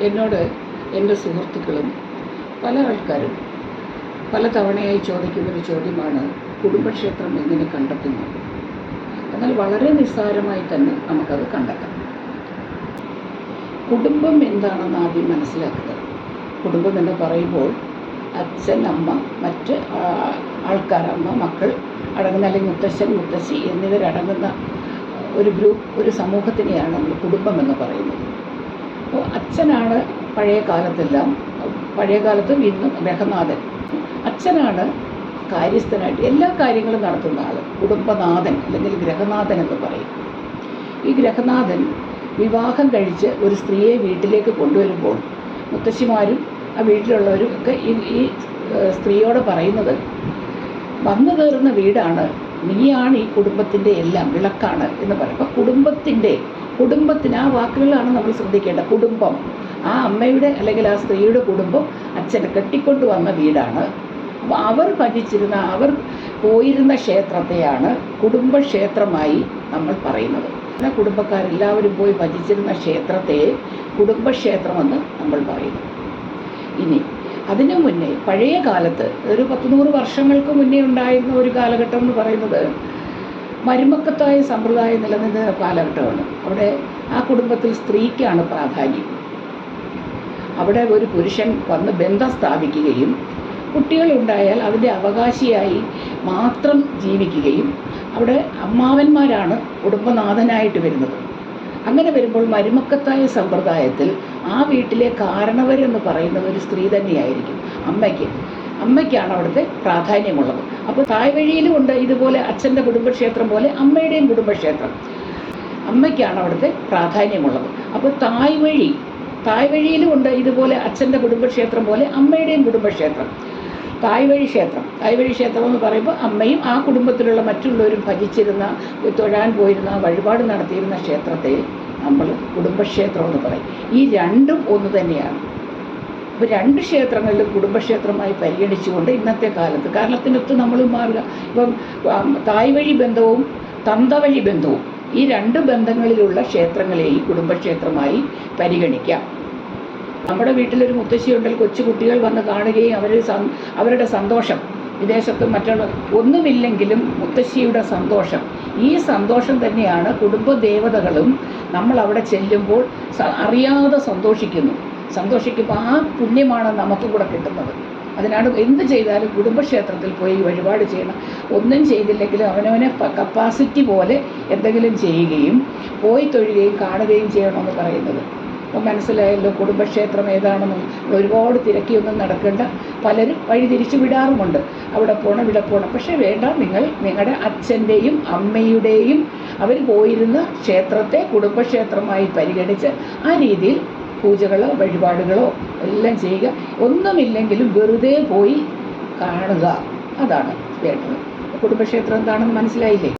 എന്നോട് എൻ്റെ സുഹൃത്തുക്കളും പല ആൾക്കാരും പല തവണയായി ചോദിക്കുന്നൊരു ചോദ്യമാണ് കുടുംബക്ഷേത്രം എങ്ങനെ കണ്ടെത്തുന്നു. എന്നാൽ വളരെ നിസ്സാരമായി തന്നെ നമുക്കത് കണ്ടെത്താം. കുടുംബം എന്താണെന്ന് ആദ്യം മനസ്സിലാക്കുക. കുടുംബം എന്ന് പറയുമ്പോൾ അച്ഛൻ, അമ്മ, മറ്റ് ആൾക്കാർ, അമ്മ, മക്കൾ അടങ്ങുന്ന, അല്ലെങ്കിൽ മുത്തശ്ശൻ, മുത്തശ്ശി എന്നിവരടങ്ങുന്ന ഒരു ഗ്രൂപ്പ്, ഒരു സമൂഹത്തിനെയാണ് നമ്മൾ കുടുംബം എന്ന് പറയുന്നത്. അപ്പോൾ അച്ഛനാണ് പഴയ കാലത്തും ഇന്നും ഗ്രഹനാഥൻ. അച്ഛനാണ് കാര്യസ്ഥനായിട്ട് എല്ലാ കാര്യങ്ങളും നടത്തുന്ന ആൾ. കുടുംബനാഥൻ അല്ലെങ്കിൽ ഗ്രഹനാഥൻ എന്ന് പറയും. ഈ ഗ്രഹനാഥൻ വിവാഹം കഴിച്ച് ഒരു സ്ത്രീയെ വീട്ടിലേക്ക് കൊണ്ടുവരുമ്പോൾ മുത്തശ്ശിമാരും ആ വീട്ടിലുള്ളവരും ഒക്കെ ഈ സ്ത്രീയോട് പറയുന്നത്, വന്നു കയറുന്ന വീടാണ്, നീയാണ് ഈ കുടുംബത്തിൻ്റെ എല്ലാം, വിളക്കാണ് എന്ന് പറയും. അപ്പോൾ കുടുംബത്തിന് ആ വാക്കുകളാണ് നമ്മൾ ശ്രദ്ധിക്കേണ്ടത്. കുടുംബം, ആ അമ്മയുടെ അല്ലെങ്കിൽ ആ സ്ത്രീയുടെ കുടുംബം അച്ഛനെ കെട്ടിക്കൊണ്ടു വന്ന വീടാണ്. അപ്പോൾ അവർ പോയിരുന്ന ക്ഷേത്രത്തെയാണ് കുടുംബക്ഷേത്രമായി നമ്മൾ പറയുന്നത്. അങ്ങനെ കുടുംബക്കാരെല്ലാവരും പോയി ഭജിച്ചിരുന്ന ക്ഷേത്രത്തെ കുടുംബക്ഷേത്രമെന്ന് നമ്മൾ പറയുന്നു. ഇനി അതിനു മുന്നേ പഴയ കാലത്ത് ഒരു 100 വർഷങ്ങൾക്ക് മുന്നേ ഉണ്ടായിരുന്ന ഒരു കാലഘട്ടം എന്ന് പറയുന്നത് മരുമക്കത്തായ സമ്പ്രദായം നിലനിന്ന കാലഘട്ടമാണ്. അവിടെ ആ കുടുംബത്തിൽ സ്ത്രീക്കാണ് പ്രാധാന്യം. അവിടെ ഒരു പുരുഷൻ വന്ന് ബന്ധം സ്ഥാപിക്കുകയും കുട്ടികളുണ്ടായാൽ അതിൻ്റെ അവകാശിയായി മാത്രം ജീവിക്കുകയും അവിടെ അമ്മാവന്മാരാണ് കുടുംബനാഥനായിട്ട് വരുന്നത്. അങ്ങനെ വരുമ്പോൾ മരുമക്കത്തായ സമ്പ്രദായത്തിൽ ആ വീട്ടിലെ കാരണവരെന്ന് പറയുന്നത് ഒരു സ്ത്രീ തന്നെയായിരിക്കും. അമ്മയ്ക്കാണ് അവിടുത്തെ പ്രാധാന്യമുള്ളത്. അപ്പോൾ തായ്വഴിയിലും ഉണ്ട് ഇതുപോലെ അച്ഛൻ്റെ കുടുംബക്ഷേത്രം പോലെ അമ്മയുടെയും കുടുംബക്ഷേത്രം. അമ്മയ്ക്കാണ് അവിടുത്തെ പ്രാധാന്യമുള്ളത്. അപ്പോൾ തായ്വഴിയിലും ഉണ്ട് ഇതുപോലെ അച്ഛൻ്റെ കുടുംബക്ഷേത്രം പോലെ അമ്മയുടെയും കുടുംബക്ഷേത്രം. തായ്വഴി ക്ഷേത്രം എന്ന് പറയുമ്പോൾ അമ്മയും ആ കുടുംബത്തിലുള്ള മറ്റുള്ളവരും ഭജിച്ചിരുന്ന, തൊഴാൻ പോയിരുന്ന, വഴിപാട് നടത്തിയിരുന്ന ക്ഷേത്രത്തെ നമ്മൾ കുടുംബക്ഷേത്രം എന്ന് പറയും. ഈ രണ്ടും ഒന്ന് തന്നെയാണ്. അപ്പോൾ 2 ക്ഷേത്രങ്ങളിലും കുടുംബക്ഷേത്രമായി പരിഗണിച്ചുകൊണ്ട് ഇന്നത്തെ കാലത്തിനൊത്ത് നമ്മൾ മാറുക. ഇപ്പം തായ്വഴി ബന്ധവും തന്തവഴി ബന്ധവും, ഈ 2 ബന്ധങ്ങളിലുള്ള ക്ഷേത്രങ്ങളെയും കുടുംബക്ഷേത്രമായി പരിഗണിക്കാം. നമ്മുടെ വീട്ടിലൊരു മുത്തശ്ശിയുണ്ടെങ്കിൽ കൊച്ചുകുട്ടികൾ വന്ന് കാണുകയും അവരുടെ സന്തോഷം, വിദേശത്ത് മറ്റുള്ള ഒന്നുമില്ലെങ്കിലും മുത്തശ്ശിയുടെ സന്തോഷം, ഈ സന്തോഷം തന്നെയാണ് കുടുംബദേവതകളും നമ്മൾ അവിടെ ചെല്ലുമ്പോൾ അറിയാതെ സന്തോഷിക്കുമ്പോൾ ആ പുണ്യമാണ് നമുക്കും കൂടെ കിട്ടുന്നത്. അതിനാണ് എന്ത് ചെയ്താലും കുടുംബക്ഷേത്രത്തിൽ പോയി വഴിപാട് ചെയ്യണം. ഒന്നും ചെയ്തില്ലെങ്കിലും അവനവനെ കപ്പാസിറ്റി പോലെ എന്തെങ്കിലും ചെയ്യുകയും പോയി തൊഴുകയും കാണുകയും ചെയ്യണമെന്ന് പറയുന്നത്. അപ്പം മനസ്സിലായല്ലോ കുടുംബക്ഷേത്രം ഏതാണെന്ന്. ഒരുപാട് തിരക്കിയൊന്നും നടക്കേണ്ട, പലരും വഴിതിരിച്ചു വിടാറുമുണ്ട്, അവിടെ പോകണം ഇവിടെ പോകണം. പക്ഷേ വേണ്ട, നിങ്ങൾ നിങ്ങളുടെ അച്ഛൻ്റെയും അമ്മയുടെയും അവർ പോയിരുന്ന ക്ഷേത്രത്തെ കുടുംബക്ഷേത്രമായി പരിഗണിച്ച് ആ രീതിയിൽ പൂജകളോ വഴിപാടുകളോ എല്ലാം ചെയ്യുക. ഒന്നുമില്ലെങ്കിലും വെറുതെ പോയി കാണുക, അതാണ് വേണ്ടത്. കുടുംബക്ഷേത്രം എന്താണെന്ന് മനസ്സിലായില്ലേ?